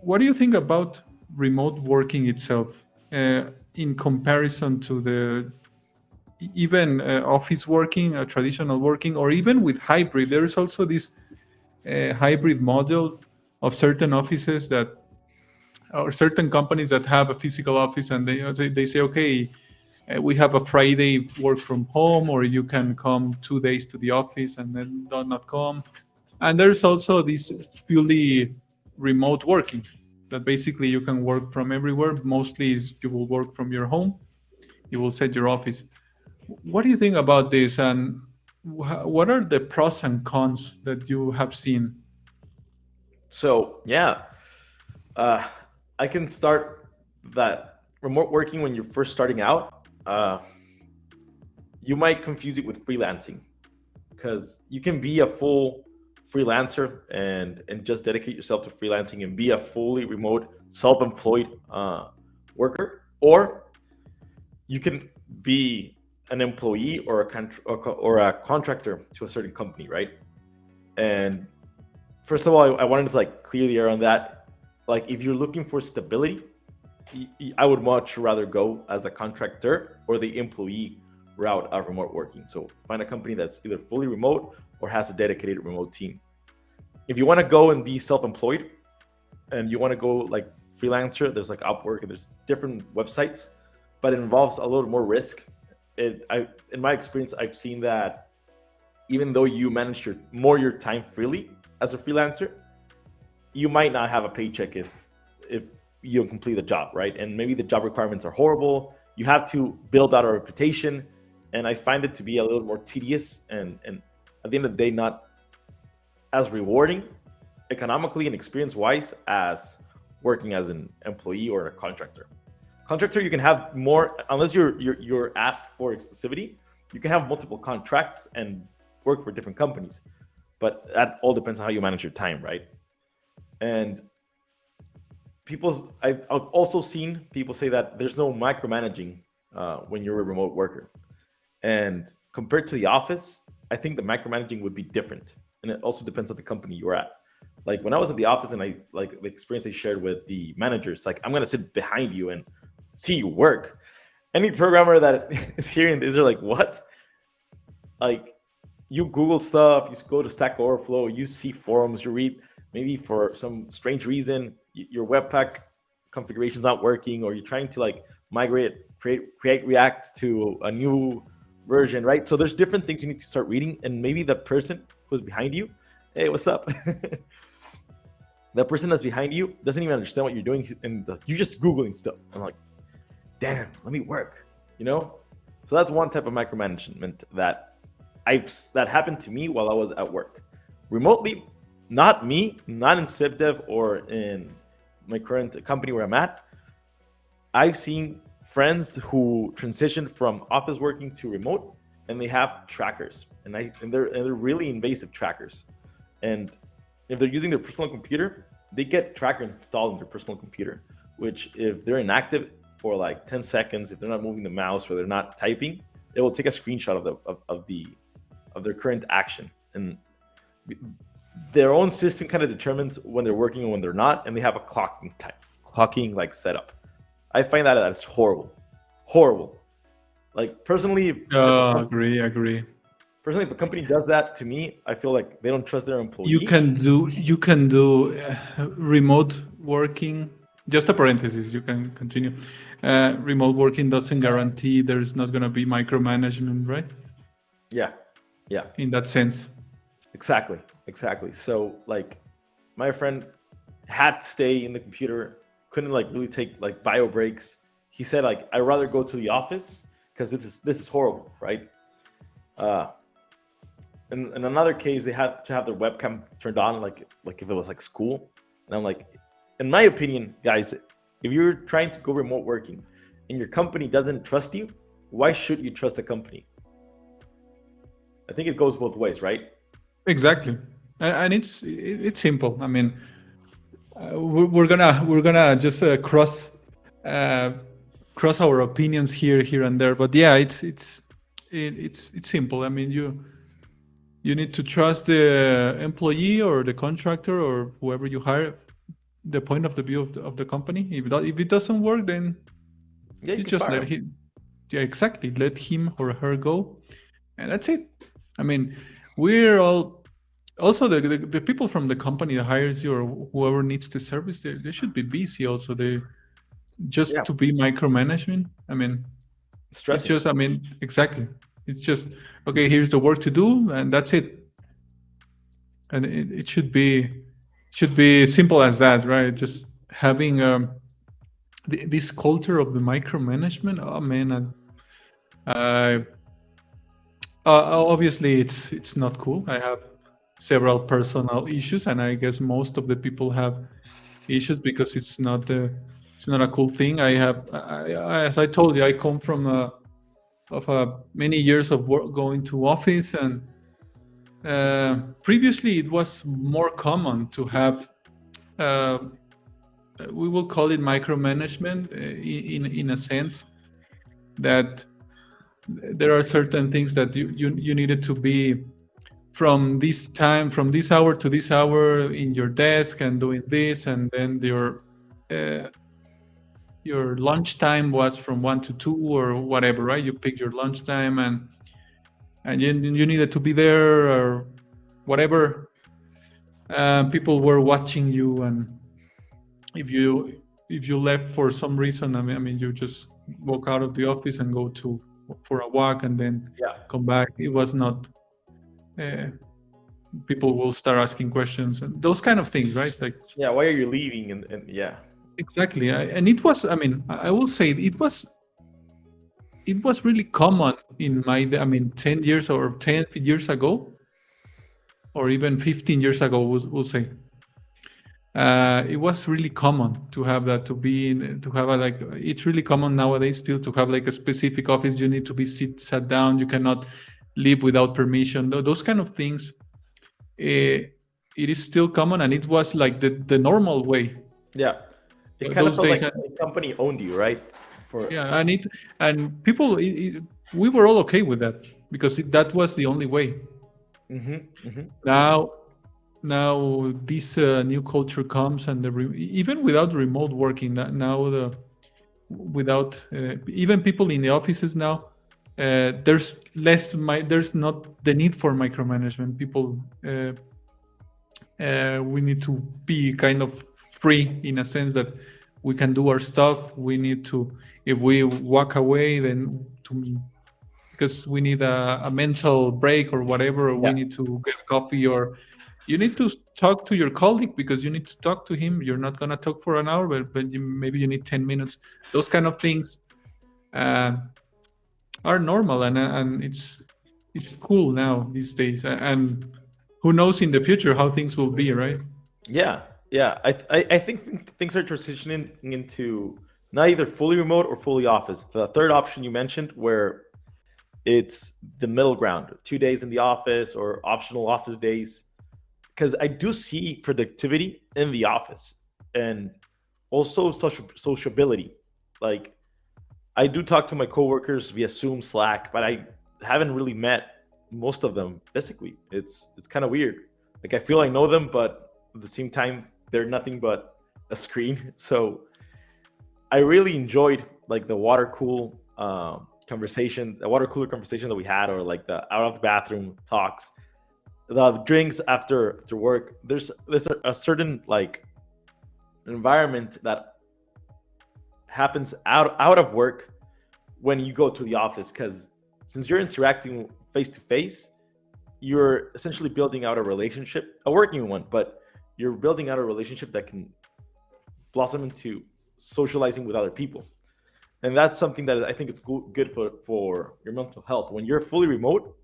what do you think about remote working itself in comparison to the even office working, traditional working, or even with hybrid? There is also this hybrid model of certain offices that, or certain companies that have a physical office, and they say, okay, we have a Friday work from home, or you can come 2 days to the office and then not come. And there's also this purely remote working that basically you can work from everywhere. Mostly is you will work from your home, you will set your office. What do you think about this, and what are the pros and cons that you have seen? So yeah, uh, I can start that remote working when you're first starting out. You might confuse it with freelancing because you can be a full freelancer and just dedicate yourself to freelancing and be a fully remote self-employed worker, or you can be an employee or a contractor to a certain company, right? And first of all, I wanted to like clear the air on that. Like, if you're looking for stability, I would much rather go as a contractor or the employee route of remote working. So find a company that's either fully remote or has a dedicated remote team. If you want to go and be self-employed and you want to go like freelancer, there's like Upwork and there's different websites, but it involves a little more risk. In my experience, I've seen that even though you manage your time freely as a freelancer, you might not have a paycheck if you don't complete the job, right? And maybe the job requirements are horrible. You have to build out a reputation, and I find it to be a little more tedious and at the end of the day not as rewarding economically and experience wise as working as an employee or a contractor. Contractor, you can have more unless you're asked for exclusivity. You can have multiple contracts and work for different companies, but that all depends on how you manage your time, right? And I've also seen people say that there's no micromanaging when you're a remote worker. And compared to the office, I think the micromanaging would be different. And it also depends on the company you're at. Like when I was at the office and I like the experience I shared with the managers, like I'm gonna sit behind you and see you work. Any programmer that is hearing this are like, what? Like you Google stuff, you go to Stack Overflow, you see forums, you read maybe for some strange reason your Webpack configuration's not working, or you're trying to like create React to a new version, right? So there's different things you need to start reading, and maybe the person who's behind you, hey, what's up? The person that's behind you doesn't even understand what you're doing, and you're just Googling stuff. I'm like, damn, let me work, you know? So that's one type of micromanagement that happened to me while I was at work. Remotely, not me, not in SibDev or in my current company where I'm at. I've seen friends who transitioned from office working to remote, and they have trackers, and they're really invasive trackers. And if they're using their personal computer, they get tracker installed in their personal computer, which if they're inactive for like 10 seconds, if they're not moving the mouse or they're not typing, it will take a screenshot of their current action. And their own system kind of determines when they're working and when they're not, and they have a clocking like setup. I find that's horrible. Like personally, Agree. if a company does that to me, I feel like they don't trust their employee. You can do remote working. Just a parenthesis. You can continue. Remote working doesn't guarantee there's not going to be micromanagement, right? Yeah, yeah, In that sense. exactly. So like, my friend had to stay in the computer, couldn't like really take like bio breaks. He said like, I'd rather go to the office because this is horrible, right? Uh, in another case, they had to have their webcam turned on, like if it was like school. And I'm like, in my opinion, guys, if you're trying to go remote working and your company doesn't trust you, why should you trust the company? I think it goes both ways, right? Exactly, and it's simple. I mean, we're gonna just uh, cross our opinions here and there, but yeah, it's simple. I mean, you need to trust the employee or the contractor or whoever you hire the point of the view of the company. If it doesn't work, then Yeah, you you can just fire let them. him. Yeah, exactly. Let him or her go, and that's it. I mean, we're all also the people from the company that hires you or whoever needs the service. They should be busy. Also, they just Yeah, to be micromanagement. I mean, it's stressing. just. I mean, exactly. It's just okay. Here's the work to do, and that's it. And it should be simple as that, right? Just having this culture of the micromanagement. Oh man, I obviously it's not cool. I have several personal issues, and I guess most of the people have issues because it's not a cool thing. As I told you, I come from many years of work going to office, and previously it was more common to have. Uh, we will call it micromanagement in a sense that there are certain things that you needed to be from this time, from this hour to this hour in your desk and doing this, and then uh, your lunch time was from 1 to 2 or whatever, right? You pick your lunch time, and you needed to be there or whatever. People were watching you, and if you left for some reason, I mean, you just walk out of the office and go to for a walk and then Yeah, come back. It was not. Uh, People will start asking questions and those kind of things, right? Like yeah. Why are you leaving? And yeah, exactly. And it was. I mean, I will say it was really common in my. I mean, 10 years or 10 years ago, or even 15 years ago, we'll say. It was really common to have that to be in, to have a like it's really common nowadays still to have like a specific office. You need to be sat down. You cannot leave without permission. Those kind of things. It is still common, and it was like the normal way yeah. It kind of those felt days. like And a company owned you, right? For yeah, and people we were all okay with that because that was the only way. hmm. Now this new culture comes, and even without remote working now the without even people in the offices now, there's there's not the need for micromanagement. People we need to be kind of free in a sense that we can do our stuff. We need to, if we walk away, then to because we need a mental break or whatever, or we Yeah, need to get coffee, or you need to talk to your colleague because you need to talk to him. You're not gonna talk for an hour, but maybe you need 10 minutes. Those kind of things uh, are normal, and it's cool now these days. And who knows in the future how things will be, right? yeah, yeah. I think things are transitioning into not either fully remote or fully office. The third option you mentioned, where it's the middle ground, 2 days in the office or optional office days, because I do see productivity in the office and also sociability. Like I do talk to my coworkers via Zoom, Slack, but I haven't really met most of them physically. It's kind of weird. Like I feel I know them, but at the same time, they're nothing but a screen. So I really enjoyed like the conversation, the water cooler conversation that we had, or like the out of the bathroom talks, the drinks after work. There's a certain like environment that happens out of work when you go to the office, because since you're interacting face to face, you're essentially building out a relationship, a working one, but you're building out a relationship that can blossom into socializing with other people. And that's something that I think it's good for your mental health. When you're fully remote,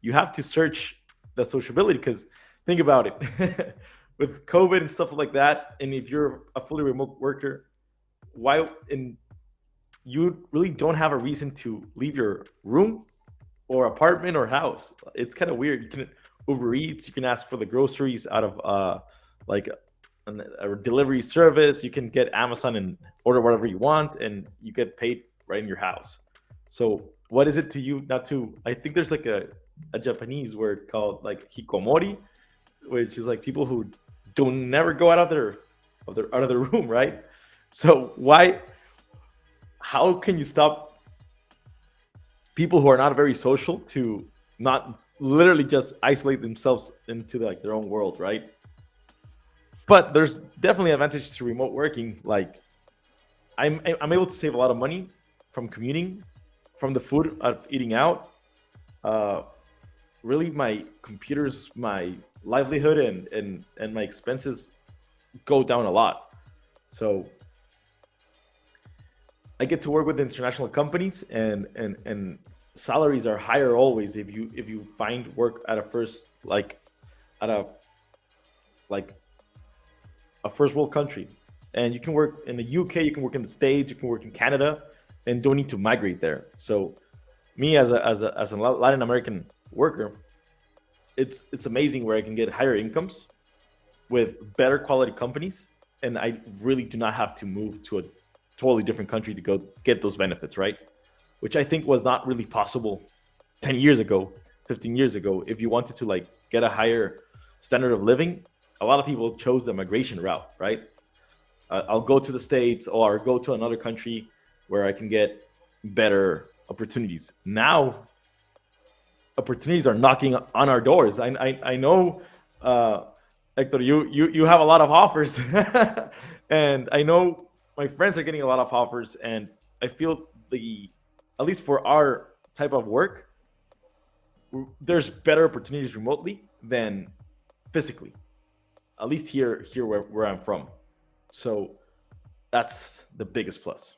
you have to search the sociability, because think about it with COVID and stuff like that. And if you're a fully remote worker, why in you really don't have a reason to leave your room or apartment or house. It's kind of weird. You can Uber Eats, you can ask for the groceries out of like a delivery service. You can get Amazon and order whatever you want, and you get paid right in your house. So what is it to you not to? I think there's like a Japanese word called like hikomori, which is like people who don't never go out of their out of the room, right? So why? How can you stop people who are not very social to not literally just isolate themselves into like their own world, right? But there's definitely advantages to remote working. Like I'm able to save a lot of money from commuting, from the food of eating out. Uh, Really, my computers, my livelihood, and my expenses go down a lot. So I get to work with international companies, and salaries are higher always if you find work at a first like at like a first world country, and you can work in the UK, you can work in the States, you can work in Canada, and don't need to migrate there. So me as a Latin American worker, it's amazing where I can get higher incomes with better quality companies, and I really do not have to move to a totally different country to go get those benefits, right? Which I think was not really possible 10 years ago, 15 years ago. If you wanted to like get a higher standard of living, a lot of people chose the migration route, right? I'll go to the States or go to another country where I can get better opportunities. Now opportunities are knocking on our doors. I know, uh, Hector, you have a lot of offers, and I know my friends are getting a lot of offers, and I feel the at least for our type of work, there's better opportunities remotely than physically. At least here where I'm from. So that's the biggest plus.